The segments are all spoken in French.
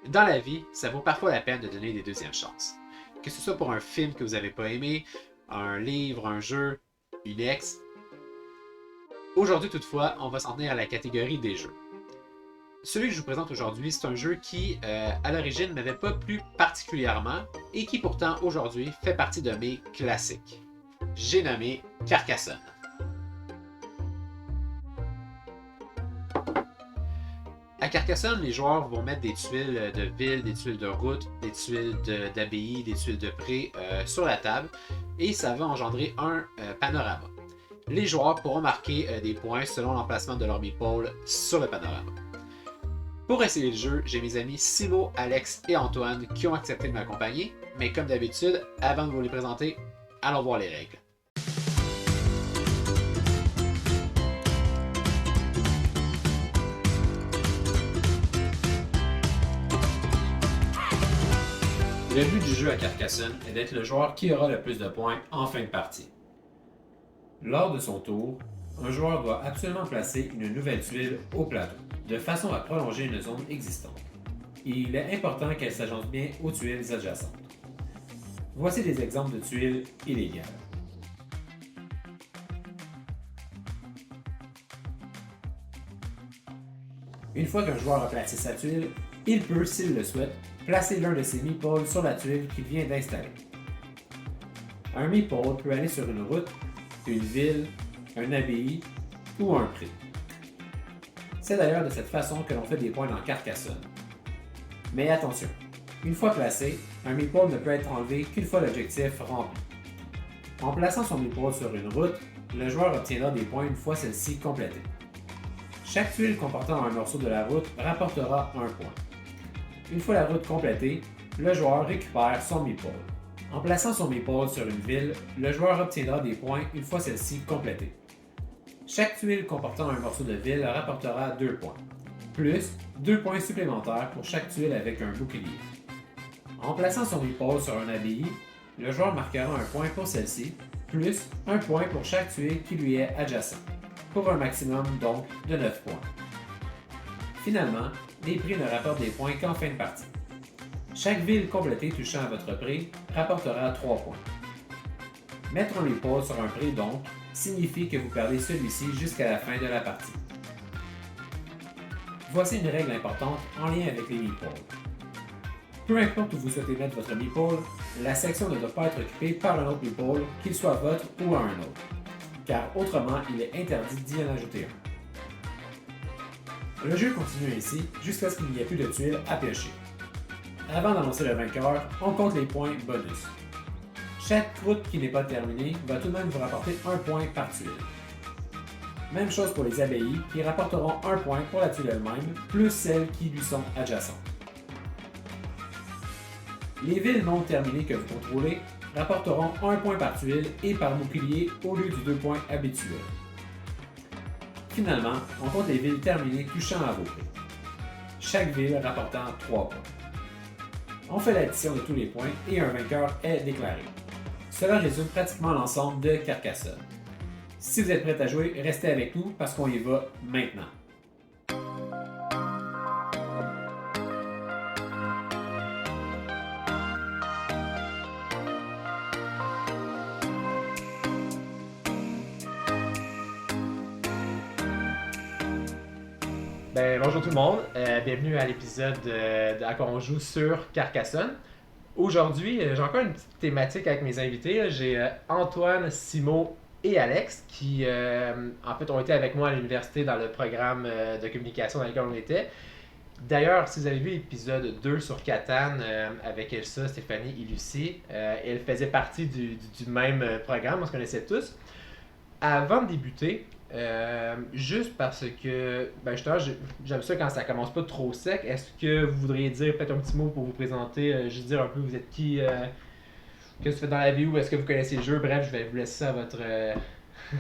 Dans la vie, ça vaut parfois la peine de donner des deuxièmes chances. Que ce soit pour un film que vous n'avez pas aimé, un livre, un jeu, une ex. Aujourd'hui toutefois, on va s'en tenir à la catégorie des jeux. Celui que je vous présente aujourd'hui, c'est un jeu qui, à l'origine, ne m'avait pas plu particulièrement et qui pourtant, aujourd'hui, fait partie de mes classiques. J'ai nommé Carcassonne. À Carcassonne, les joueurs vont mettre des tuiles de ville, des tuiles de route, des tuiles d'abbaye, des tuiles de pré sur la table et ça va engendrer un panorama. Les joueurs pourront marquer des points selon l'emplacement de leur meeple sur le panorama. Pour essayer le jeu, j'ai mes amis Simo, Alex et Antoine qui ont accepté de m'accompagner, mais comme d'habitude, avant de vous les présenter, allons voir les règles. Le but du jeu à Carcassonne est d'être le joueur qui aura le plus de points en fin de partie. Lors de son tour, un joueur doit absolument placer une nouvelle tuile au plateau, de façon à prolonger une zone existante. Il est important qu'elle s'agence bien aux tuiles adjacentes. Voici des exemples de tuiles illégales. Une fois qu'un joueur a placé sa tuile, il peut, s'il le souhaite, placer l'un de ses meeples sur la tuile qu'il vient d'installer. Un meeple peut aller sur une route, une ville, un abbaye ou un pré. C'est d'ailleurs de cette façon que l'on fait des points dans Carcassonne. Mais attention, une fois placé, un meeple ne peut être enlevé qu'une fois l'objectif rempli. En plaçant son meeple sur une route, le joueur obtiendra des points une fois celle-ci complétée. Chaque tuile comportant un morceau de la route rapportera un point. Une fois la route complétée, le joueur récupère son meeple. En plaçant son meeple sur une ville, le joueur obtiendra des points une fois celle-ci complétée. Chaque tuile comportant un morceau de ville rapportera 2 points, plus 2 points supplémentaires pour chaque tuile avec un bouclier. En plaçant son meeple sur un abbaye, le joueur marquera un point pour celle-ci, plus 1 point pour chaque tuile qui lui est adjacent, pour un maximum donc de 9 points. Finalement, les prix ne rapportent des points qu'en fin de partie. Chaque ville complétée touchant à votre prix rapportera 3 points. Mettre un meeple sur un prix donc signifie que vous perdez celui-ci jusqu'à la fin de la partie. Voici une règle importante en lien avec les meeples. Peu importe où vous souhaitez mettre votre meeple, la section ne doit pas être occupée par un autre meeple, qu'il soit votre ou un autre, car autrement il est interdit d'y en ajouter un. Le jeu continue ainsi jusqu'à ce qu'il n'y ait plus de tuiles à piocher. Avant d'annoncer le vainqueur, on compte les points bonus. Chaque route qui n'est pas terminée va tout de même vous rapporter 1 point par tuile. Même chose pour les abbayes qui rapporteront 1 point pour la tuile elle-même, plus celles qui lui sont adjacentes. Les villes non terminées que vous contrôlez rapporteront 1 point par tuile et par bouclier au lieu du 2 points habituel. Finalement, on compte les villes terminées touchant à vos prix. Chaque ville rapportant 3 points. On fait l'addition de tous les points et un vainqueur est déclaré. Cela résume pratiquement l'ensemble de Carcassonne. Si vous êtes prêts à jouer, restez avec nous parce qu'on y va maintenant. Bonjour tout le monde, bienvenue à l'épisode à quoi on joue sur Carcassonne. Aujourd'hui, j'ai encore une petite thématique avec mes invités. J'ai Antoine, Simo et Alex qui en fait ont été avec moi à l'université dans le programme de communication dans lequel on était. D'ailleurs, si vous avez vu l'épisode 2 sur Catan avec Elsa, Stéphanie et Lucie, elles faisaient partie du même programme, on se connaissait tous. Avant de débuter, juste parce que justement, j'aime ça quand ça commence pas trop sec. Est-ce que vous voudriez dire peut-être un petit mot pour vous présenter, juste dire un peu vous êtes qui, qu'est-ce que vous faites dans la vie ou est-ce que vous connaissez le jeu? Bref, je vais vous laisser ça à votre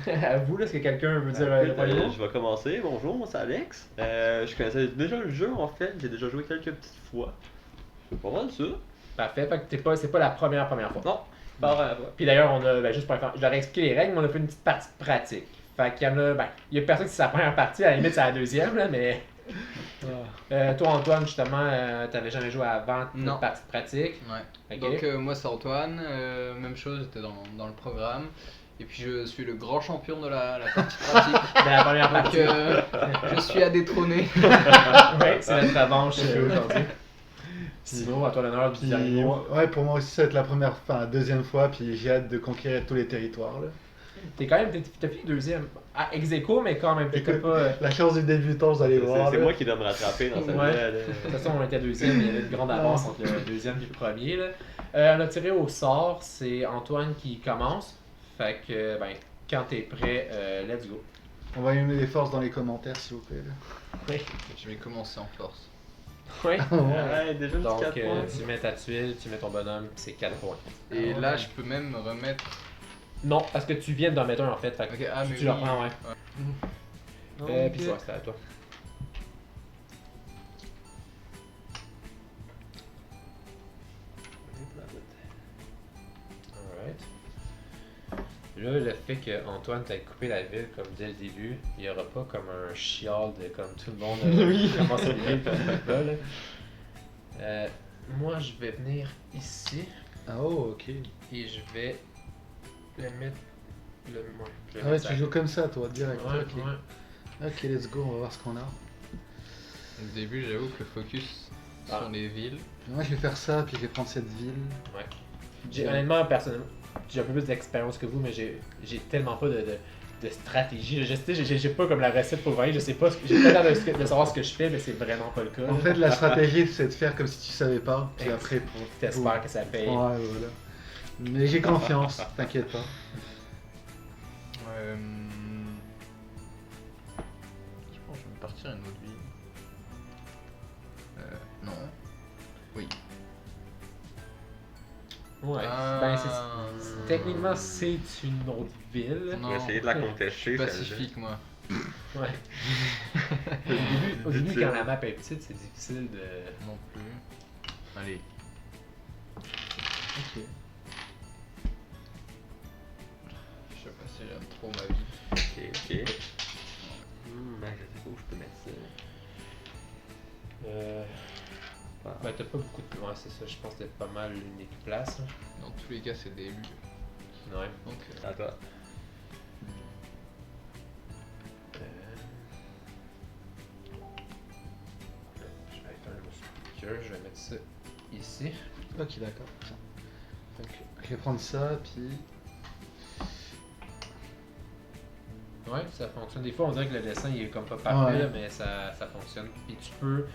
à vous. Est-ce que quelqu'un veut dire le premier mot? Je vais commencer. Bonjour, moi c'est Alex. Je connaissais déjà le jeu en fait. J'ai déjà joué quelques petites fois. C'est pas mal ça. Parfait, fait que c'est pas la première fois. Non, pas vraiment. Puis d'ailleurs, on a, juste pour je leur ai expliqué les règles, mais on a fait une petite partie pratique. Fait qu'il y en a, il y a personne qui c'est sa première partie, à la limite c'est la deuxième, là, mais Toi, Antoine, justement, t'avais jamais joué avant Non. notre partie de pratique. Ouais. Ok. Donc moi c'est Antoine, même chose, j'étais dans le programme. Et puis je suis le grand champion de la partie pratique. De la première Donc partie. je suis à détrôner. Ouais, c'est notre revanche aujourd'hui. Sinon, à toi l'honneur du Puis, dernier mot. ouais, pour moi aussi, ça va être la deuxième fois, puis j'ai hâte de conquérir tous les territoires. Là. T'es quand même, t'as fini deuxième. Ah, ex aequo, mais quand même, t'es Écoute, pas. La chance du débutant, vous allez voir. C'est là. moi qui dois me rattraper dans cette Ouais. là. De toute façon, on était deuxième, il y avait une grande avance entre le deuxième et le premier. Là. On a tiré au sort, c'est Antoine qui commence. Fait que, ben, quand t'es prêt, let's go. Envoyez-nous des forces dans les commentaires, s'il vous plaît. Là. Oui. Je vais commencer en force. Oui. Ouais, déjà le petit Donc, 4 points. tu mets ta tuile, tu mets ton bonhomme, c'est 4 points. Et Ah, là ouais. je peux même me remettre. Non, parce que tu viens d'en mettre un en fait. Fait que Ok, ah mais tu le oui. reprends, ouais. Ouais. Puis ça, c'était à toi. Alright. Là, le fait qu'Antoine t'ait coupé la ville comme dès le début, il n'y aura pas comme un chial de comme tout le monde commence à ville comme ça là. Moi, je vais venir ici Ah, oh, ok. et je vais le mettre. Je vais Ah ouais, mettre tu ça. joues comme ça, toi, direct. Ouais, ok. ouais. Ok, let's go, on va voir ce qu'on a. Au début j'avoue que le focus Ah. sur les villes. Moi, je vais faire ça, puis je vais prendre cette ville. Honnêtement, personnellement, j'ai un peu plus d'expérience que vous, mais j'ai tellement pas de stratégie. Je sais, j'ai pas comme la recette pour voyer, je sais pas, j'ai pas l'air de savoir ce que je fais, mais c'est vraiment pas le cas. En fait, la stratégie, c'est de faire comme si tu savais pas, puis Ex- après, pour. T'espères que ça paye. Ouais, voilà. Mais j'ai confiance, t'inquiète pas. Je pense que je vais me partir à une autre ville. Non. Oui. Ouais. Ah. Ben, techniquement, c'est une autre ville. Non. On va essayer de la contester. Pacifique moi. Ouais. Au début, quand la map est petite, c'est difficile de. Non plus. Allez. Ok. Je sais pas si j'aime trop ma vie. Ok. Ben, je sais pas où je peux mettre ça. Ben, t'as pas beaucoup de. Ouais, c'est ça, je pense que t'as pas mal l'unique place. Hein. Dans tous les cas c'est le début. Ouais. Donc À toi. Je vais éteindre mon speaker, je vais mettre ça ici. Ok, d'accord. Donc, je vais prendre ça, puis. Ouais, ça fonctionne. Des fois, on dirait que le dessin il est comme pas parfait, Ouais. là, mais ça fonctionne. Et tu peux,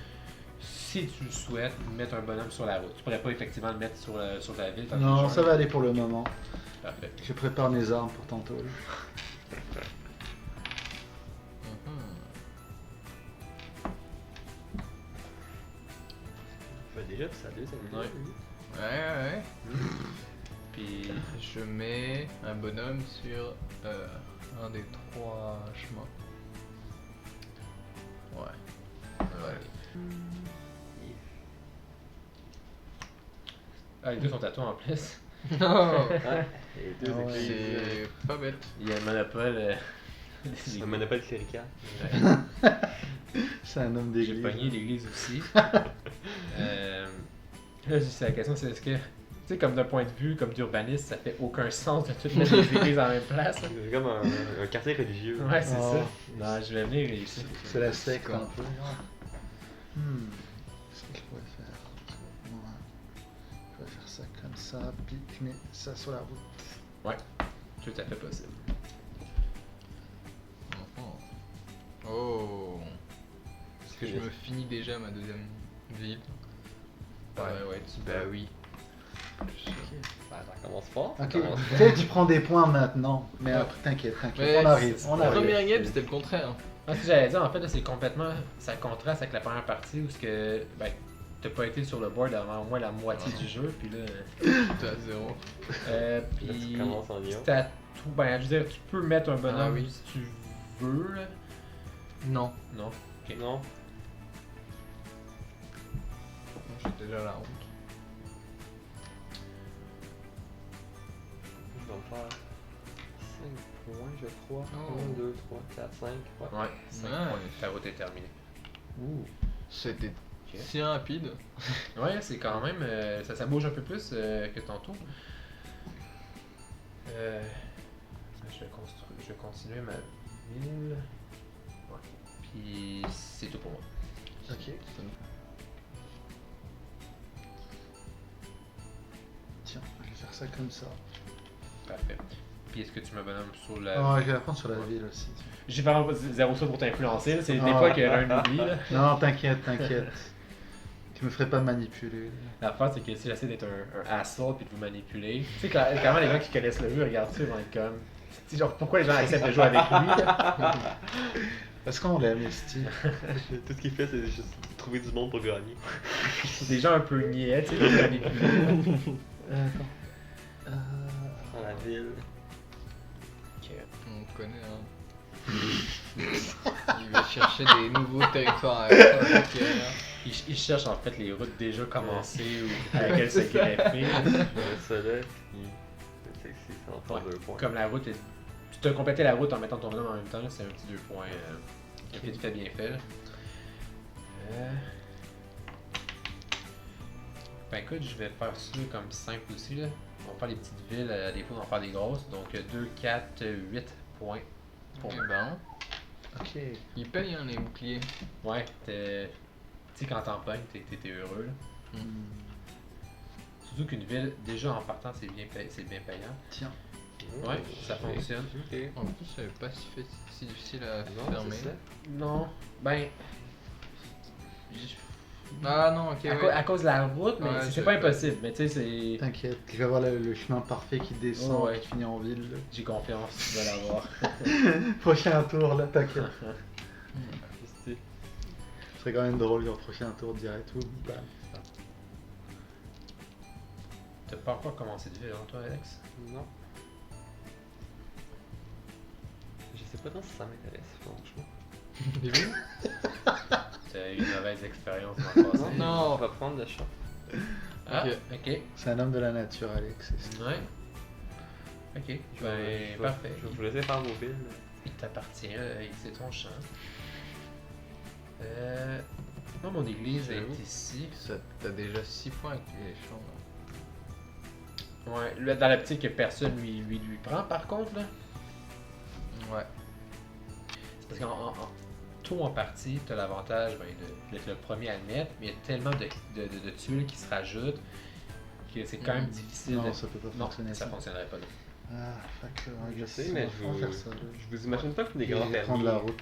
si tu le souhaites, mettre un bonhomme sur la route. Tu pourrais pas effectivement le mettre sur la ville. Non, ça va aller pour le moment. Parfait. Je prépare mes armes pour tantôt. là. Je vais déjà pour sa deuxième Ouais. ville. ouais. Puis, Je mets un bonhomme sur un des 3 chemins. Ouais. ah, les deux sont à toi en plus. Non. Ouais. Les deux Ah ouais. églises. C'est pas bête. Il y a le monopole. Un monopole clérical. Ouais. C'est un homme J'ai d'église. pogné l'église aussi. Là, c'est la question, c'est est-ce que, tu sais, comme d'un point de vue, comme d'urbaniste, ça fait aucun sens de toutes mettre les églises en même place. Hein? C'est comme un quartier religieux. Ouais, c'est Oh. ça. Non, je vais venir ici. C'est la secte Quoi. un peu. Qu'est-ce que je pourrais faire? Ouais. Je vais faire ça comme ça, puis je mets ça sur la route. Tout à fait possible. Oh. Est-ce que je me finis déjà ma deuxième ville? Ouais, tu Bah oui. Ça commence fort. Ok, Ça commence peut-être tu prends des points maintenant, mais après t'inquiète, Mais on arrive, on La arrive. première game c'était le contraire. Ah, ce que j'allais dire, en fait, là, c'est complètement. Ça contraste avec la première partie où ce que. Ben, t'as pas été sur le board avant au moins la moitié du jeu, puis là. T'es à 0. Là, Puis. tu commences en lion. C'est à tout. Ben, je veux dire, tu peux mettre un bonhomme Ah oui. si tu veux, là. Non. Non. Non. J'ai déjà la honte. Je vais me faire 5 points, je crois. Oh. 1, 2, 3, 4, 5. Ouais. Ouais, 5 Nice. points. Ta route est terminée. Ouh. C'était Ok. si rapide. Ouais, c'est quand même. Ça bouge un peu plus que tantôt. Je vais continuer ma ville. Ouais. Puis c'est tout pour moi. Ok. Tiens, je vais faire ça comme ça. Parfait. Puis est-ce que tu me bonhomme sur la. Oh, je vais la prendre sur la ville aussi. tiens. J'ai vraiment pas zéro ça pour t'influencer, là. C'est des Ah. fois que l'un oublie, là. Non, t'inquiète, t'inquiète. Tu me ferais pas manipuler. L'affaire, c'est que si j'essaie d'être un asshole puis de vous manipuler, tu sais, quand les gens qui connaissent le jeu regardent ça, ils vont être comme. Tu sais, genre, pourquoi les gens acceptent de jouer avec lui, là? Parce qu'on l'aime, Esti. Tout ce qu'il fait, c'est juste trouver du monde pour gagner. Des gens un peu niais, tu sais, de manipuler. Attends. Dans la ville. Ok. On connaît, hein. Il va chercher des nouveaux territoires à conquérir. Ils cherchent en fait les routes déjà commencées ou à laquelle se greffer. Ça là, c'est en faire Ouais. 2 points. Comme la route est. Tu as complété la route en mettant ton bonhomme en même temps, là, c'est un petit 2 points. Vite fait, bien fait. Là. Ben écoute, je vais faire ça comme simple aussi. Là. On va faire les petites villes, des fois on va faire des grosses. Donc 2, 4, 8 points. Pour Eh ben, Ok. il paye hein, les boucliers. Ouais, tu sais, quand t'en pognes, t'es heureux. Là. Surtout qu'une ville, déjà en partant, c'est bien payant. Tiens. Ouais, ça fonctionne. Ok. En plus, c'est pas si difficile à Non, fermer. c'est ça. Non, ben. Ah non, ok. ouais. À cause de la route, mais Ouais, c'est je- pas impossible. Mais tu sais, c'est. T'inquiète, je vais avoir le chemin parfait qui descend Ouais. et qui finit en ville. là. J'ai confiance, tu vas l'avoir. Prochain tour, là, t'inquiète. Esti. Ce serait quand même drôle, genre prochain tour direct. Ou bam. T'as pas encore commencé de ville, hein, toi, Alex? Non. Je sais pas tant si ça m'intéresse, franchement. Les villes T'as eu une mauvaise expérience dans le passé. Non. On va prendre le chat. Ah, Ok. ok. C'est un homme de la nature, Alex. Ouais. Ok, ben, parfait. Je vais vous laisser faire vos villes. Il t'appartient, c'est ton champ. Moi, mon église J'avoue. est ici. T'as déjà 6 points avec les champs. Là. Ouais, là, dans l'optique que personne lui prend, par contre, là. Ouais. C'est parce qu'en tôt en partie, tu as l'avantage d'être le premier à le mettre, mais il y a tellement de tuiles qui se rajoutent que c'est quand même difficile. Non, de... ça peut pas Non, fonctionner. ça fonctionnerait pas. Non. Ah, fuck. Je sais, mais on va faire ça. là. je vous imagine pas que des Et grands fermiers. prendre la route.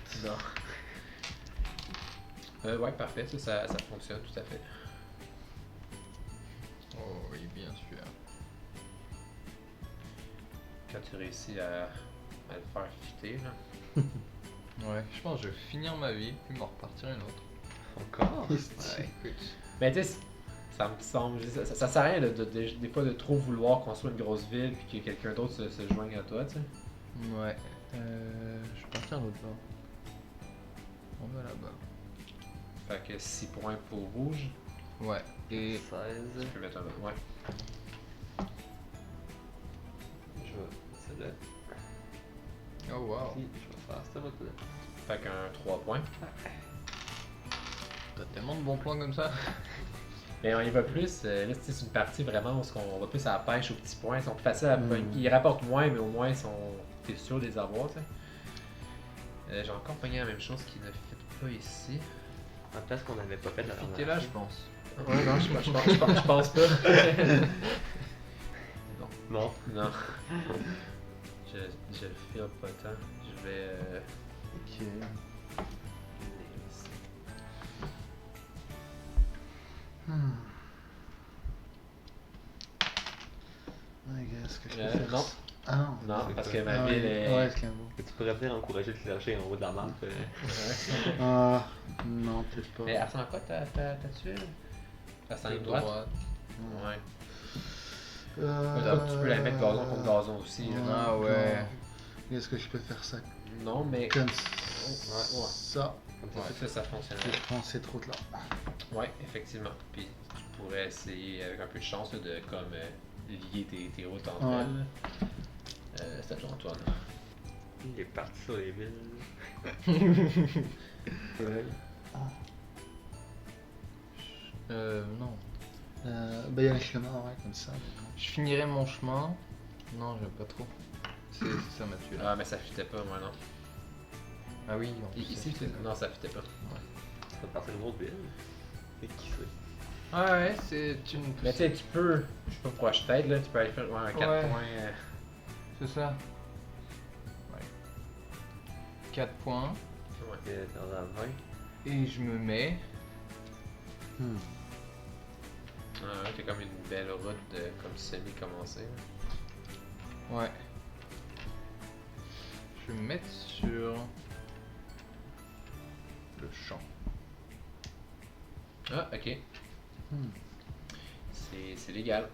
Ouais, parfait, ça fonctionne tout à fait. Oh oui, bien sûr. Quand tu réussis à le faire fitter, là. Ouais, je pense que je vais finir ma vie, puis m'en repartir une autre. Encore? Ouais, écoute. Mais tu sais, ça me semble. Ça sert à rien des fois de trop vouloir construire une grosse ville puis que quelqu'un d'autre se joigne à toi, tu sais. Ouais. Je vais partir l'autre bord. On va là-bas. Fait que 6 points pour rouge. Ouais. Et 16. Je peux mettre un. Ouais. Je vais. C'est là. oh wow. Puis, je vais faire cette route-là. Fait qu'un 3 points. T'as tellement de bons plans comme ça. Mais on y va plus. Là, c'est une partie vraiment où on va plus à la pêche aux petits points. Ils sont plus faciles à pogner. Ils rapportent moins, mais au moins, t'es sûr de les avoir, tu sais. J'ai encore pogné la même chose qui ne fit pas ici. En place qu'on n'avait pas fait la T'es dernière là, je fois. pense. Ouais, non, je pense pas. Non. Non. Je le file pas tant. Je vais. Ok. I guess que je peux faire non. ça. Ah non. Non, C'est parce quoi? que ma Ah ville ouais, est. ouais, c'est un mot. Tu pourrais peut-être encourager le clergé en haut de la map. Ah, non, peut-être pas. Mais elle ressemble à quoi ta tuile? Elle ressemble à droite? Ouais. Tu peux la mettre gazon contre gazon aussi. là. Ah ouais. Est-ce que je peux faire ça Non, mais. comme Ouais. ça? Ouais, ça fonctionnerait. Je prends cette route-là. Ouais, effectivement. Puis tu pourrais essayer avec un peu de chance là, de comme lier tes routes entre Ouais. elles. C'est à toi, Antoine. Il est parti sur les villes. Non. Bah, il y a un chemin, ouais, comme ça. Je finirai mon chemin. Non, j'aime pas trop. C'est ça m'a tué là. Ah, mais ça fitait pas, moi, non. Ah oui, en plus, Ici, ça, non, ça fitait pas. Ça va partir de l'autre ville. Et qui sait? Ouais, c'est une. Mais tu sais, tu peux, je sais pas pourquoi je t'aide, là, tu peux aller faire un 4 Ouais. points. C'est ça. Ouais. 4 points. Ouais, t'es dans la 20. Et je me mets. T'as comme une belle route comme semi-commencée. Ouais. Je vais me mettre sur. Le champ. Ah, ok. C'est légal.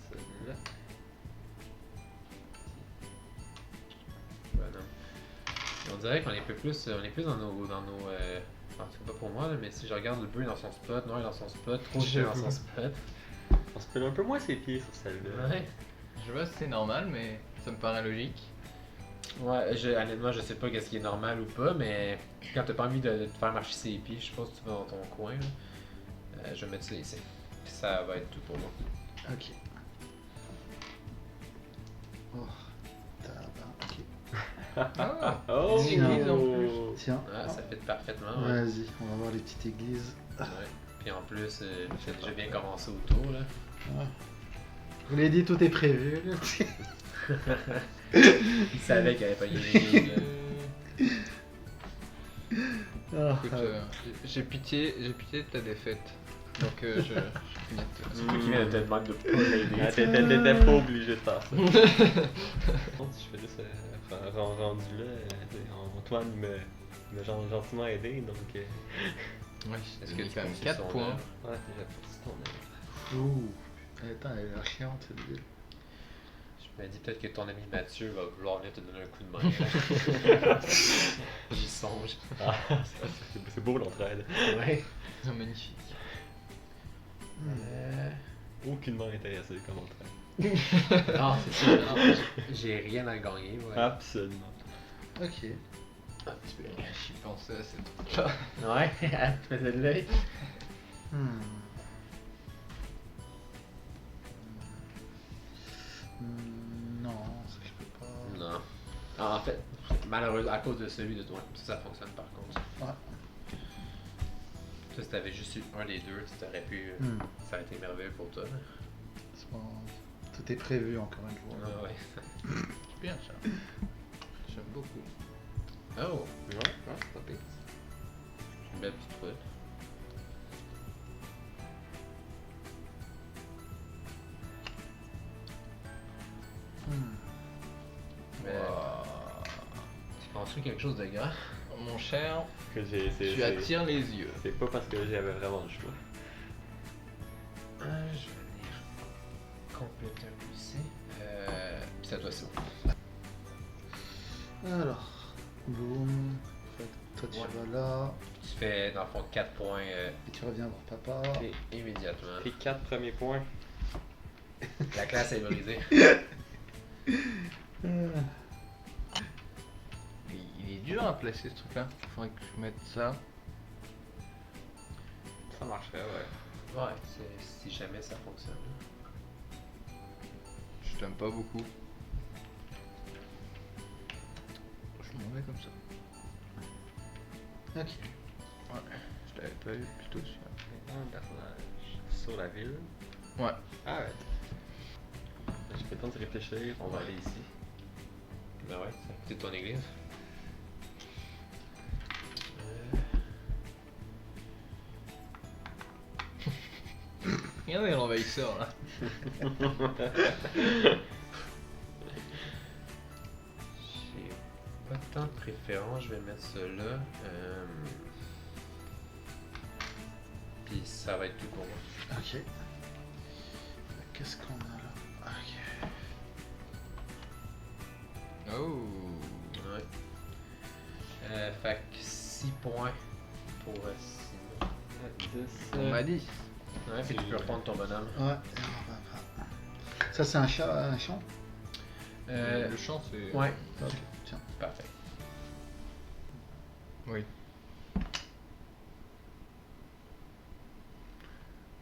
Celle-là. Ben non. On dirait qu'on est on est plus dans nos, en tout cas pas pour moi, là, mais si je regarde le bleu dans son spot, noir dans son spot, trop cher dans son spot. On se pèle un peu moins ses pieds sur celle-là. Ouais. Je vois si c'est normal, mais ça me paraît logique. Ouais, honnêtement, je sais pas qu'est-ce qui est normal ou pas, mais quand t'as pas envie de te faire marcher ses pieds, je pense que tu vas dans ton coin. Là. Je vais mettre ça ici. Puis ça va être tout pour moi. Ok. Oh, tabac, ok. Ah, Oh! une église en plus. Tiens, Ah, ça fit parfaitement. Ouais. vas-y, on va voir les petites églises. Ouais. Puis en plus, j'ai déjà bien commencé autour. Là. Ouais. Je vous l'ai dit, tout est prévu. Là. Il savait qu'il avait pas gagné. Ah, Écoute, j'ai pitié de ta défaite. Donc je finis de C'est toi qui viens de te demander de pas l'aider. Ah, t'étais pas obligé de faire ça. Si je fais juste rendu là, Antoine m'a gentiment aidé, donc Ouais, est-ce que Il tu as mis poursuit 4 son points? œuvre. ouais, j'ai apporté ton œuvre. Ouh. Attends, elle a l'air chiante cette ville. Je me dis peut-être que ton ami Mathieu va vouloir venir te donner un coup de main. J'y songe. Ah, c'est beau l'entraide. Ouais. C'est magnifique. Aucunement intéressé comme entraide. Non, c'est sûr. Non, j'ai rien à gagner. Ouais. Absolument. Ok. Un petit peu. J'y pensais à ces trucs-là. Ouais, tu faisais de l'œil. Non, ça je peux pas. Non. Ah, en fait, malheureusement, à cause de celui de toi, ça fonctionne par contre. Ouais. Ça, si t'avais juste eu un des deux, tu t'aurais pu. Ça aurait été merveilleux pour toi. C'est bon. Tout est prévu encore une fois. Ah ouais. C'est bien ça. J'aime beaucoup. Oh, Ouais, c'est pas pire. c'est une belle petite route. Mais tu penses-tu quelque chose de grand? Mon cher, Que tu attires les yeux. C'est pas parce que j'avais vraiment le choix. Je vais venir compléter un peu ici. Puis c'est à toi, c'est bon. Alors, boum. Fait que toi tu Ouais. vas là. Tu fais dans le fond 4 points Et tu reviens voir papa. immédiatement. Tes 4 premiers points. La classe est brisée. Il est dur à placer ce truc-là. Faudrait que je mette ça. Ça marcherait, ouais. Ouais, si jamais ça fonctionne. Je t'aime pas beaucoup. Je m'en vais comme ça. Ok. Ouais, je l'avais pas eu plutôt sur. Un personnage sur la ville. Ouais. Arrête. J'ai fait le temps de réfléchir, on va aller ici. Ben ouais, c'est à côté de ton église. Regardez l'envahisseur là. J'ai pas tant de préférence, je vais mettre cela. Puis ça va être tout pour moi. Ok. Qu'est-ce qu'on a là? Ok. Oh. Ouais. Fait que 6 points pour Simon. 10. On m'a dit. Ouais, puis tu peux reprendre ton bonhomme. Ouais. Ça c'est un champ? Le champ c'est. Ouais, Ok, tiens. parfait. Oui.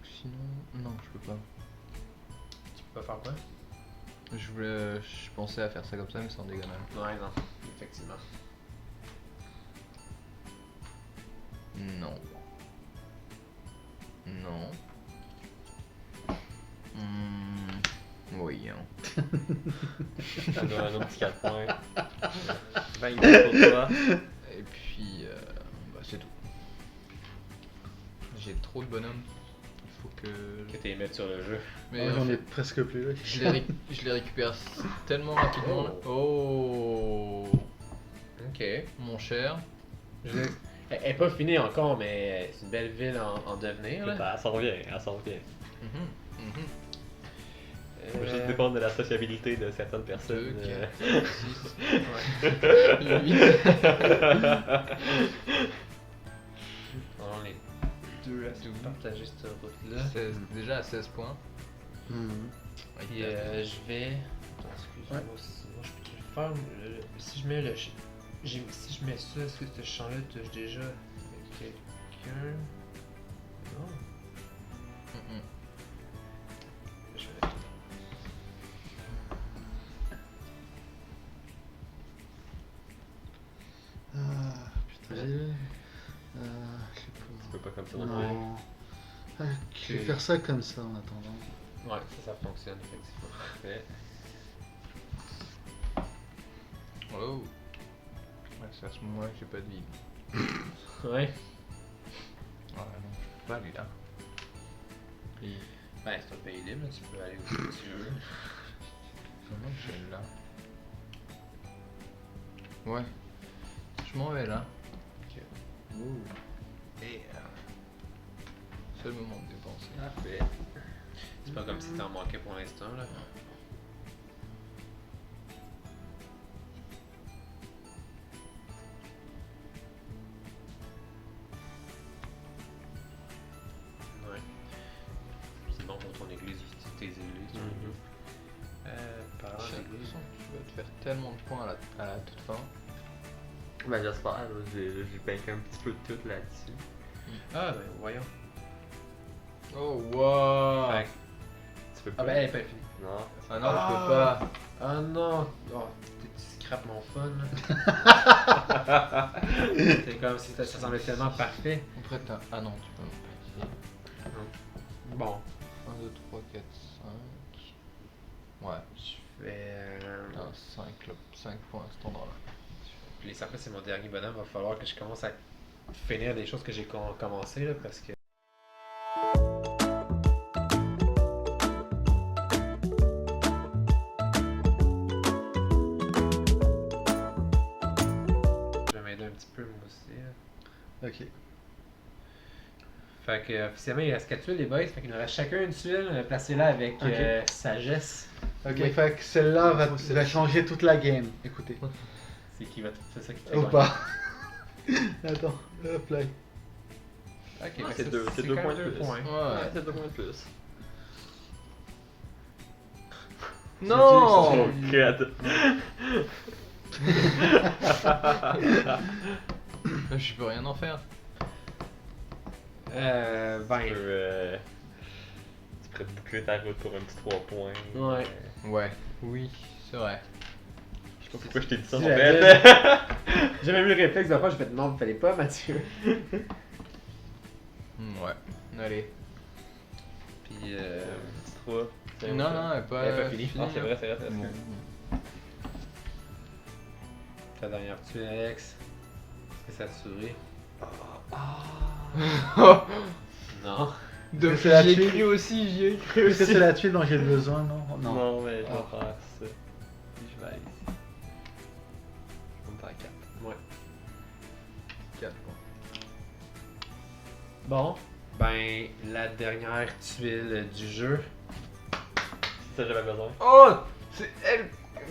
Sinon, non, je peux pas. Tu peux pas faire quoi? Je pensais à faire ça comme ça, mais c'est en diagonale. Ouais, non. Effectivement. Non. Non. Oui, hein. Ça doit un autre petit 4 points. 20 pour toi. Et puis, bah, c'est tout. J'ai trop de bonhommes. Il faut que. Que t'es mettre sur le jeu. Mais Ouais, en j'en ai fait, presque plus là. je les récupère tellement rapidement. Là. Oh, Ok. mon cher. Elle est pas finie encore, mais c'est une belle ville en devenir. Là. Elle s'en revient, elle s'en revient. Mhm, mhm. Ça va juste dépendre de la sociabilité de certaines personnes. 2, 4, 6, 8. On est deux à se partager cette route-là. Déjà à 16 points. Mhm. Puis je vais. Attends, excuse-moi, Ouais. sinon je peux le faire. Si je mets le. Si je mets ça, est-ce que ce champ-là touche déjà quelqu'un? Non. Mhm. Je vais. Ah, putain. Je sais Tu peux pas comme ça pas. dans le Non. Ah, je vais faire ça comme ça en attendant. Ouais, ça fonctionne effectivement. Parfait. Oh. Ouais, c'est à ce moment-là que j'ai pas de vie. Ouais. Ah non, je peux pas aller là. Et Ben, c'est un pays libre, tu peux aller où tu veux. comment je vais là? Ouais. Je m'en vais là. Ok. Et c'est le moment de dépenser. Parfait. C'est pas comme si t'en manquais pour l'instant là. Ouais. C'est bon pour ton église, tes églises. Parlant J'ai d'église. l'impression que tu vas te faire tellement de points à la toute fin. Ben j'espère, là, j'ai banqué un petit peu de tout là-dessus. Ah ben voyons. Oh wow! Fait que- Tu peux Ah pas. ben elle est pas finie. Non. Ah non, je peux pas. Ah non! Oh, tu scrapes mon fun là. C'est comme si ça semblait tellement parfait. Après t'as. Ah non, tu peux pas. Bon. 1, 2, 3, 4, 5. Ouais. Je vais. T'as 5 points à cet endroit-là. Puis après c'est mon dernier bonhomme, va falloir que je commence à finir des choses que j'ai commencé là parce que. Je vais m'aider un petit peu moi aussi. Là. Ok. Fait que officiellement il reste 4 tuiles les boys, fait qu'il nous reste chacun une tuile, placez-la avec Ok. sagesse. Ok, Oui. fait que celle-là Faut va celle-ci. changer toute la game. Écoutez. C'est ça qui te fait Ou gagner. pas. Attends, hop là. Ok, Ah, fait c'est que deux- c'est deux quand points même de deux plus. points. Ouais. C'est 2 points de plus. Non! Oh, God. Je peux rien en faire. 20. Tu pourrais boucler ta route pour un petit 3 points. Ouais. Ouais. Oui, c'est vrai. Je sais pas pourquoi je t'ai dit ça Si en j'avais- fait. J'ai même eu le réflexe de fois, j'ai fait non, fallait pas Mathieu. Ouais. Allez. Puis Petit 3. Non, non, elle est pas, Elle est pas finie. Ah, c'est vrai, c'est vrai. Bon. ta dernière tuile Alex. Est-ce que ça te sourit? Non. Donc C'est la j'y ai tuile. cru aussi, j'y ai cru Est-ce que c'est la tuile dont j'ai besoin, non? Non. Non, mais je vais Ah. faire ça. Puis je vais aller ici. Je vais me faire 4. Ouais. 4 points. Bon. Ben, la dernière tuile du jeu. C'est ça que j'avais besoin. Oh! C'est elle!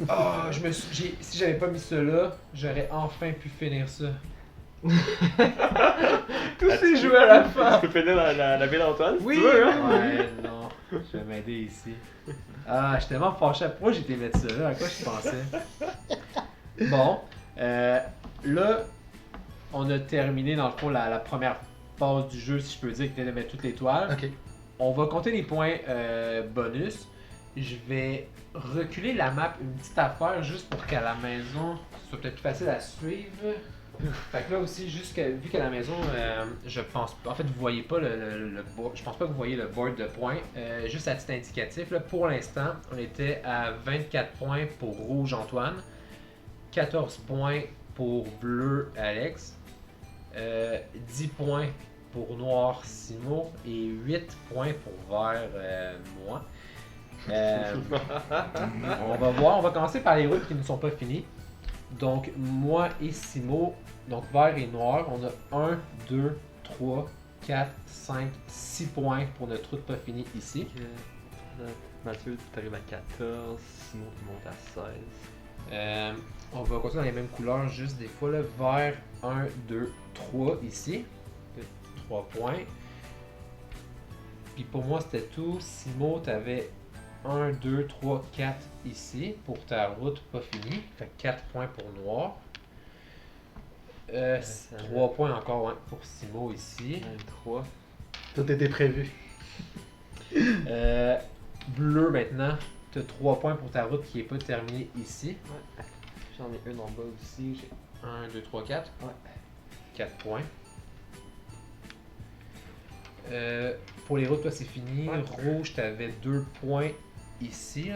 Oh, si j'avais pas mis ça là, j'aurais enfin pu finir ça. Tout s'est joué à la fin! Tu peux finir la ville Antoine si Oui. tu veux, hein? Ouais, non. Je vais m'aider ici. Ah, je suis tellement fâché. Pourquoi j'ai été mettre ça là? À quoi je pensais? Bon. Là, on a terminé dans le fond la première phase du jeu, si je peux dire, qui était de mettre toutes les toiles. Ok. On va compter les points bonus. Je vais reculer la map une petite affaire juste pour qu'à la maison, ce soit peut-être plus facile à suivre. Fait que là aussi, vu qu'à la maison, je pense pas. En fait, vous voyez pas le board. Je pense pas que vous voyez le board de points. Juste à titre indicatif, là, pour l'instant, on était à 24 points pour rouge Antoine, 14 points pour bleu Alex, 10 points pour noir Simo et 8 points pour vert moi. On va voir, on va commencer par les routes qui ne sont pas finies. Donc, moi et Simo, donc vert et noir, on a 1, 2, 3, 4, 5, 6 points pour notre route pas finie ici. Mathieu, tu arrives à 14, Simon, tu montes à 16. On va continuer dans les mêmes couleurs, juste des fois, là, vert 1, 2, 3 ici. 3 points. Puis pour moi, c'était tout. Simo, tu avais 1, 2, 3, 4 ici pour ta route pas finie. Fait 4 points pour noir. 3 points encore pour Simo ici. 3. Tout était prévu. Bleu maintenant, tu as 3 points pour ta route qui n'est pas terminée ici. Ouais. J'en ai une en bas aussi. J'ai 1, 2, 3, 4. Ouais. 4 points. Pour les routes, toi, c'est fini. Ouais. Rouge, tu avais 2 points ici.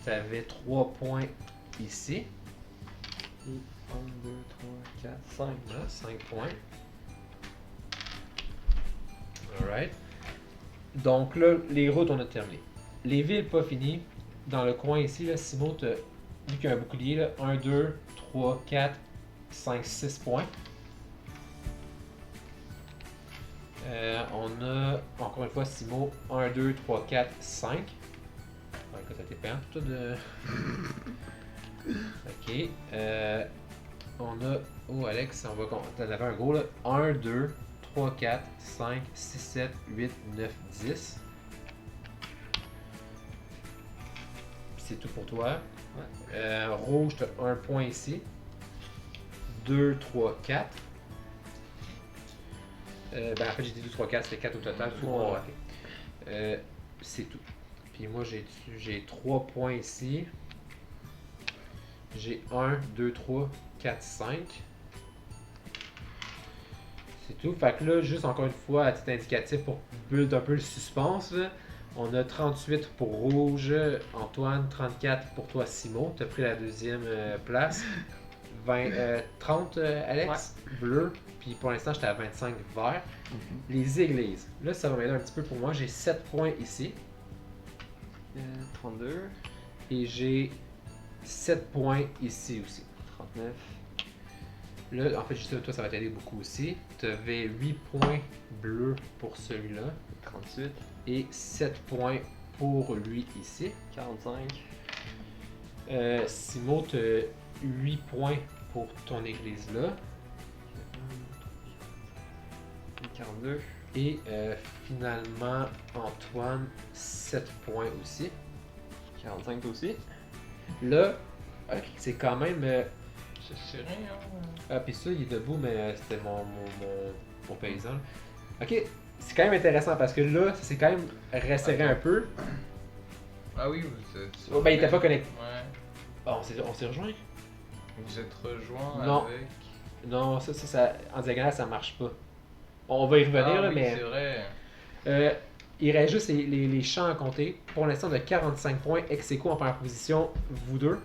Tu avais 3 points ici. 1, 2, 3, 4, 5. Voilà, 5 points. Alright. Donc là, les routes, on a terminé. Les villes, pas finies. Dans le coin ici, là, Simon, vu qu'il y a un bouclier, là, 1, 2, 3, 4, 5, 6 points. On a, encore une fois, Simo, 1, 2, 3, 4, 5. Ouais, écoute, ça t'est payant, tout de... Ok. On a... Oh, Alex, on va... T'en avais un gros, là. 1, 2, 3, 4, 5, 6, 7, 8, 9, 10. C'est tout pour toi. Ouais. Rouge, t'as 1 point ici. 2, 3, 4. En fait, j'ai dit 2, 3, 4, c'était 4 au total. Tout Ouais. raté. C'est tout. Puis moi, j'ai 3 points ici. J'ai 1, 2, 3, 4, 5. C'est tout. Fait que là, juste encore une fois, à titre indicatif pour build un peu le suspense, là, on a 38 pour rouge, Antoine, 34 pour toi, Simon. Tu as pris la deuxième place. 30 Alex, bleu, puis pour l'instant j'étais à 25 vert. Les églises, là ça va m'aider un petit peu pour moi, j'ai 7 points ici. 32. Et j'ai 7 points ici aussi. 39. Là, en fait, juste toi ça va t'aider beaucoup aussi. Tu avais 8 points bleus pour celui-là. 38. Et 7 points pour lui ici. 45. Simo, tu as 8 points pour ton église là. 42. Et finalement, Antoine, 7 points aussi. 45 toi aussi. Là, ok, c'est quand même. C'est serré, hein. Ah, puis ça, il est debout, mais c'était mon paysan. Ok, c'est quand même intéressant parce que là, c'est quand même resserré un peu. Ah oui, vous êtes... Oh, ben, il était pas connecté. Ouais. Ah, on s'est rejoint? Vous êtes rejoint Non. avec... Non, ça, en diagonale, ça marche pas. On va y revenir, Ah là, oui, mais. c'est vrai. Il reste juste les champs à compter. Pour l'instant, on a 45 points. Ex-aequo en première position, vous deux.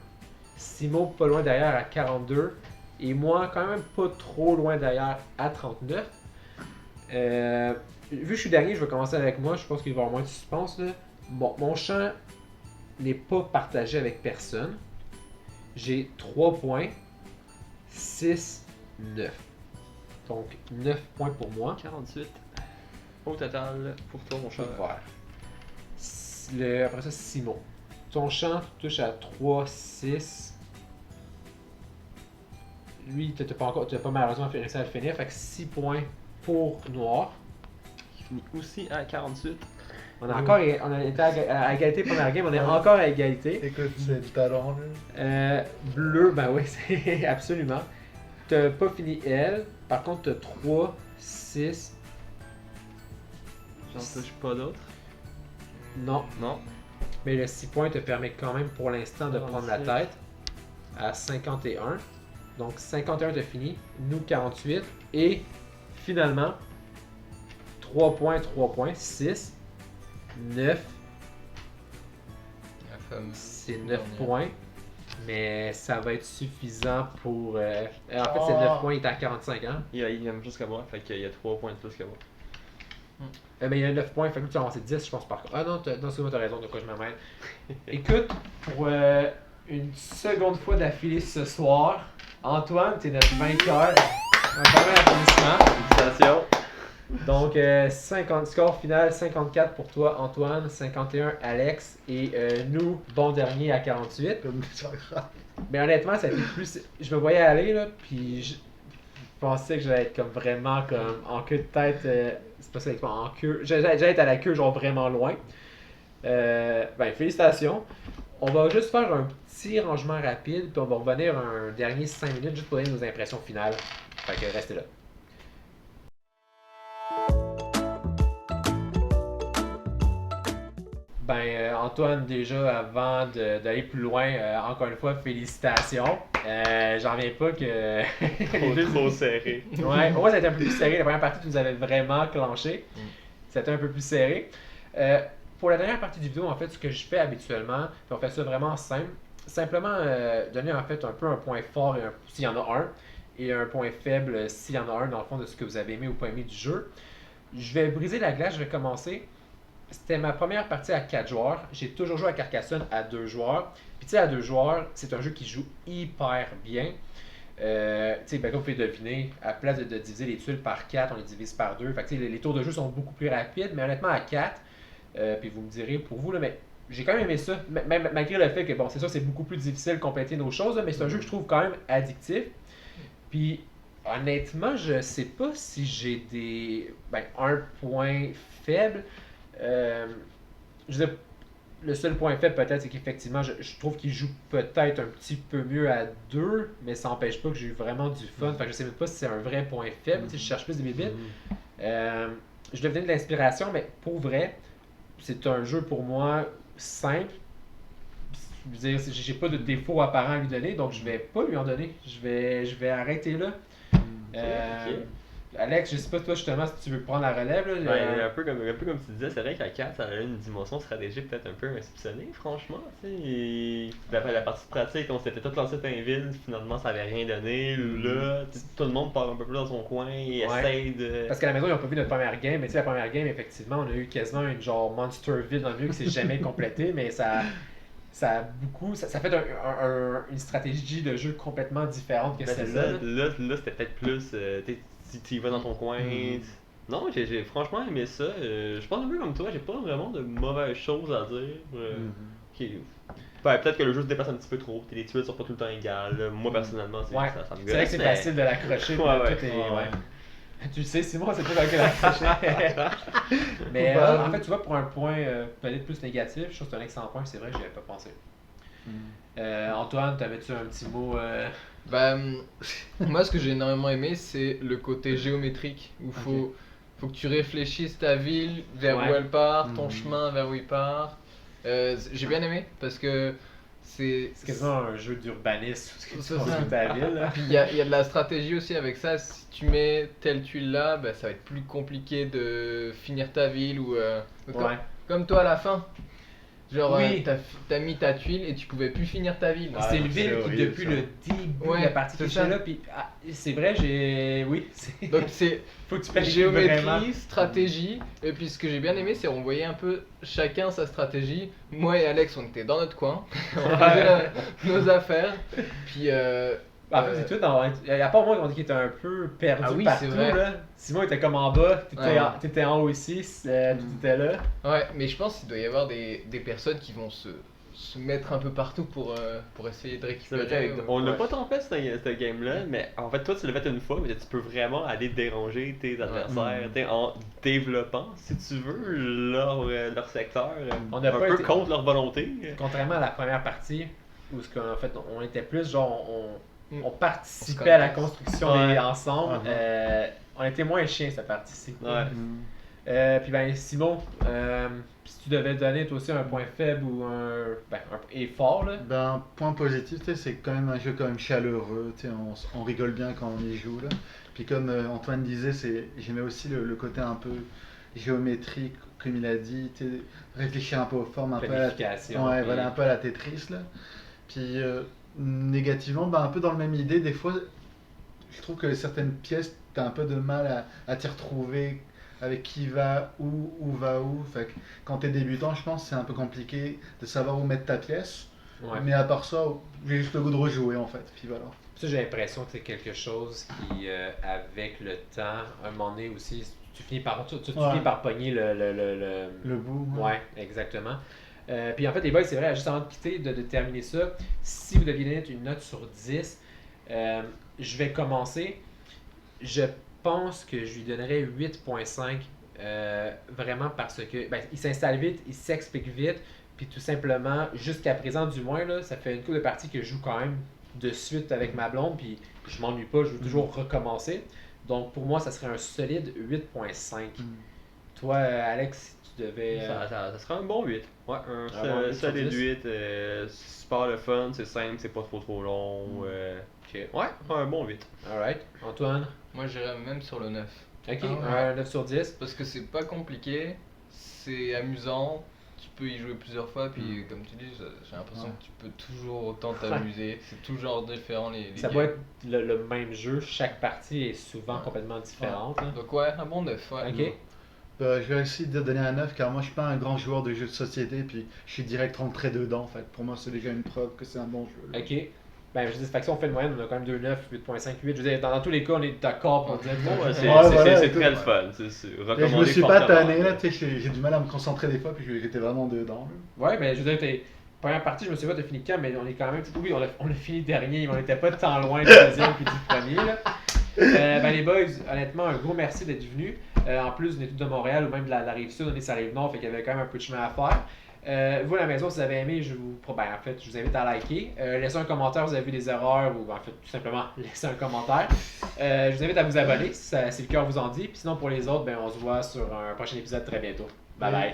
Simo pas loin derrière à 42. Et moi, quand même pas trop loin derrière à 39. Vu que je suis dernier, je vais commencer avec moi. Je pense qu'il va y avoir moins de suspense. Là. Bon, mon champ n'est pas partagé avec personne. J'ai 3 points. 6, 9. Donc 9 points pour moi. 48. Au total, pour toi, mon Tout cher. vert. Après ça, Simon. Ton champ touche à 3, 6. Lui, t'as pas malheureusement réussi à le finir. Fait que 6 points pour noir. Qui finit aussi à 48. On a été à égalité première game, on est encore à égalité. Écoute, c'est du talon, là. Bleu, ben oui, c'est absolument. t'as pas fini elle. Par contre, t'as 3, 6. J'en touche pas d'autres. Non. Non. Mais le 6 points te permet quand même pour l'instant de prendre la 46. tête à 51. Donc 51 t'as fini, nous 48. Et finalement, 3 points, 6, 9. La fameuse C'est 9 dernière. points. Mais ça va être suffisant pour. En fait, c'est 9 points, il est à 45 ans. Il a même plus que moi, fait qu'il y a 3 points de plus que moi. Mais il y a 9 points, fait que tu as avancé 10, je pense, par contre. Ah non, non excuse-moi, t'as raison, de quoi je m'amène. Écoute, pour une seconde fois d'affilée ce soir, Antoine, t'es notre vainqueur. Un premier applaudissement. Félicitations! Donc, 50, score final 54 pour toi, Antoine, 51 Alex, et nous, bon dernier à 48. Comme c'est pas grave. Mais honnêtement, ça a été plus. Je me voyais aller, là, puis je pensais que j'allais être comme vraiment comme en queue de tête. C'est pas ça, en queue. J'allais être à la queue, genre vraiment loin. Ben, félicitations. On va juste faire un petit rangement rapide, puis on va revenir un dernier 5 minutes juste pour donner nos impressions finales. Fait que restez là. Ben, Antoine, déjà, avant d'aller plus loin, encore une fois, félicitations. J'en reviens pas que. Trop serré. Ouais, moi, ça a été un peu plus serré. La première partie, tu nous avais vraiment clenché. C'était un peu plus serré. Pour la dernière partie du vidéo, en fait, ce que je fais habituellement, puis on fait ça vraiment simple, simplement donner en fait un peu un point fort s'il y en a un, et un point faible s'il y en a un, dans le fond, de ce que vous avez aimé ou pas aimé du jeu. Je vais briser la glace, je vais commencer. C'était ma première partie à 4 joueurs. J'ai toujours joué à Carcassonne à 2 joueurs. Puis tu sais, à 2 joueurs, c'est un jeu qui joue hyper bien. Tu sais, ben, comme vous pouvez deviner, à place de diviser les tuiles par 4, on les divise par 2. Fait que, tu sais, les tours de jeu sont beaucoup plus rapides, mais honnêtement, à 4, puis vous me direz pour vous, là, mais j'ai quand même aimé ça. Même malgré le fait que, bon, c'est sûr, c'est beaucoup plus difficile de compléter nos choses, là, mais c'est un jeu que je trouve quand même addictif. Puis, honnêtement, je sais pas si j'ai un point faible. Je veux dire, le seul point faible peut-être, c'est qu'effectivement, je trouve qu'il joue peut-être un petit peu mieux à 2, mais ça n'empêche pas que j'ai eu vraiment du fun. Fait que je sais même pas si c'est un vrai point faible. Tu sais, je cherche plus des bébites. Je devais donner de l'inspiration, mais pour vrai, c'est un jeu pour moi simple. Je veux dire, j'ai pas de défaut apparent à lui donner, donc je vais pas lui en donner. Je vais arrêter là. Ok. Alex, je sais pas toi justement si tu veux prendre la relève. Là, Ben, un peu comme tu disais, c'est vrai qu'à 4, ça a une dimension stratégique peut-être un peu insoupçonnée, franchement. La partie pratique, on s'était tous lancé plein ville, finalement ça avait rien donné. Là, tout le monde part un peu plus dans son coin et essaye de. Parce qu'à la maison, ils n'ont pas vu notre première game, mais tu sais, la première game, effectivement, on a eu quasiment une genre Monsterville dans le milieu qui s'est jamais complété, mais ça a beaucoup. Ça fait une stratégie de jeu complètement différente que Ben, c'est celle-là. ça. Là, c'était peut-être plus. Tu y vas dans ton coin. Non, j'ai franchement aimé ça. Je pense un peu comme toi, j'ai pas vraiment de mauvaises choses à dire. Ok. Ben, peut-être que le jeu se dépasse un petit peu trop. Les tuiles sont pas tout le temps égales. Moi, personnellement, Ouais. ça me C'est vrai que c'est mais- facile de l'accrocher. puis Ouais, tout est- ouais. ouais. Tu le sais, Simon, c'est pas facile de l'accrocher. Mais en fait, tu vois, pour un point peut-être plus négatif, je trouve que c'est un excellent point, c'est vrai que j'y avais pas pensé. Antoine, t'avais-tu un petit mot Bah, moi, ce que j'ai énormément aimé, c'est le côté géométrique où faut que tu réfléchisses ta ville vers où elle part, ton chemin vers où il part. J'ai bien aimé parce que c'est quasiment un jeu d'urbanisme, parce que tu C'est construis ça. ta ville. Là. Puis il y a de la stratégie aussi avec ça. Si tu mets telle tuile là, bah, ça va être plus compliqué de finir ta ville ou Ouais. comme toi à la fin. Genre, Oui. t'as mis ta tuile et tu pouvais plus finir ta ville. C'est une c'est ville qui, horrible, depuis ça. le début Ouais, de la partie c'est qui ça. est là, puis c'est vrai, oui, c'est... Donc c'est faut que tu planifies vraiment. géométrie, stratégie. Et puis ce que j'ai bien aimé, c'est on voyait un peu chacun sa stratégie. Moi et Alex, on était dans notre coin, on faisait nos affaires. Puis En fait, c'est tout. À part moi, on dit qu'il était un peu perdu Ah oui, partout. c'est vrai. Là. Simon était comme en bas, Ouais. t'étais en haut ici, t'étais là. ouais, mais je pense qu'il doit y avoir des personnes qui vont se mettre un peu partout pour essayer de C'est vrai, récupérer. on l'a Ouais. pas tant fait ce game-là, mais en fait, toi tu l'as fait une fois, mais tu peux vraiment aller déranger tes adversaires t'sais, en développant, si tu veux, leur secteur, On n'a un pas peu été- contre leur volonté. Contrairement à la première partie, où en fait, on était plus genre, on participait On se à la connaît. construction Ouais. ensemble. Uh-huh. On était moins chiens cette partie-ci. Ouais. Puis ben Simon, si tu devais donner toi aussi un point faible ou un effort là. Ben, point positif, tu sais, c'est quand même un jeu quand même chaleureux, tu sais, on rigole bien quand on y joue là. Puis comme Antoine disait, j'aimais aussi le côté un peu géométrique, comme il a dit, tu sais, réfléchir un peu aux formes, un peu à la, Planification. ouais, puis- voilà, un peu à la Tetris là. Puis négativement, ben, un peu dans le même idée, des fois, je trouve que certaines pièces, t'as un peu de mal à t'y retrouver avec qui va où va où. Fait que quand t'es débutant, je pense que c'est un peu compliqué de savoir où mettre ta pièce. Ouais. Mais à part ça, j'ai juste le goût de rejouer en fait. Puis voilà. Ça, j'ai l'impression que c'est quelque chose qui, avec le temps, un moment donné aussi, tu finis par Ouais. finis par pogner Le bout. Ouais, exactement. Puis en fait, les boys, c'est vrai, juste avant de quitter, de terminer ça, si vous deviez donner une note sur 10, je vais commencer. Je pense que je lui donnerais 8.5, vraiment parce que il s'installe vite, il s'explique vite, puis tout simplement, jusqu'à présent du moins, là, ça fait une couple de parties que je joue quand même de suite avec ma blonde, puis je m'ennuie pas, je veux toujours recommencer. Donc pour moi, ça serait un solide 8.5. Toi, Alex, tu devais... Ça serait un bon 8. Ouais, un Un bon 8 sur solide 10. 8. Super le fun, c'est simple, c'est pas trop long. Ok. Ouais, un bon 8. Alright. Antoine? Moi, j'irais même sur le 9. Ok, Ah ouais. un 9 sur 10. Parce que c'est pas compliqué, c'est amusant, tu peux y jouer plusieurs fois, puis comme tu dis, j'ai l'impression Ouais. que tu peux toujours autant t'amuser. C'est toujours différent les Ça games. peut être le même jeu, chaque partie est souvent complètement différente. là. Donc ouais, un bon 9, ouais. Ok. Je vais aussi te donner un 9 car moi je suis pas un grand joueur de jeux de société puis je suis direct rentré dedans en fait. Pour moi c'est déjà une preuve que c'est un bon jeu. là. Ok. Ben, je dis, fait que si on fait une moyenne, on a quand même 2,9, 8.5, 8. Je veux dire, dans tous les cas, on est d'accord pour dire Bon, que c'est Ouais, voilà, c'est écoute, très le fun. C'est Et je recommandé me suis pas fortement. tanné là, tu sais, j'ai du mal à me concentrer des fois puis j'étais vraiment dedans. là. Ouais, mais je veux dire, première partie, je me souviens pas, t'as fini quand, mais on est quand même. Oui, on a fini dernier, mais on était pas tant loin du deuxième puis du premier. Là. Ben, les boys, honnêtement, un gros merci d'être venus. En plus, vous êtes tous de Montréal ou même de la rive sud, on est sur la rive nord, fait qu'il y avait quand même un peu de chemin à faire. Vous à la maison, si vous avez aimé, je vous invite à liker. Laissez un commentaire, vous avez vu des erreurs ou en fait tout simplement laissez un commentaire. Je vous invite à vous abonner si le cœur vous en dit. Puis sinon pour les autres, ben, on se voit sur un prochain épisode très bientôt. Bye bye.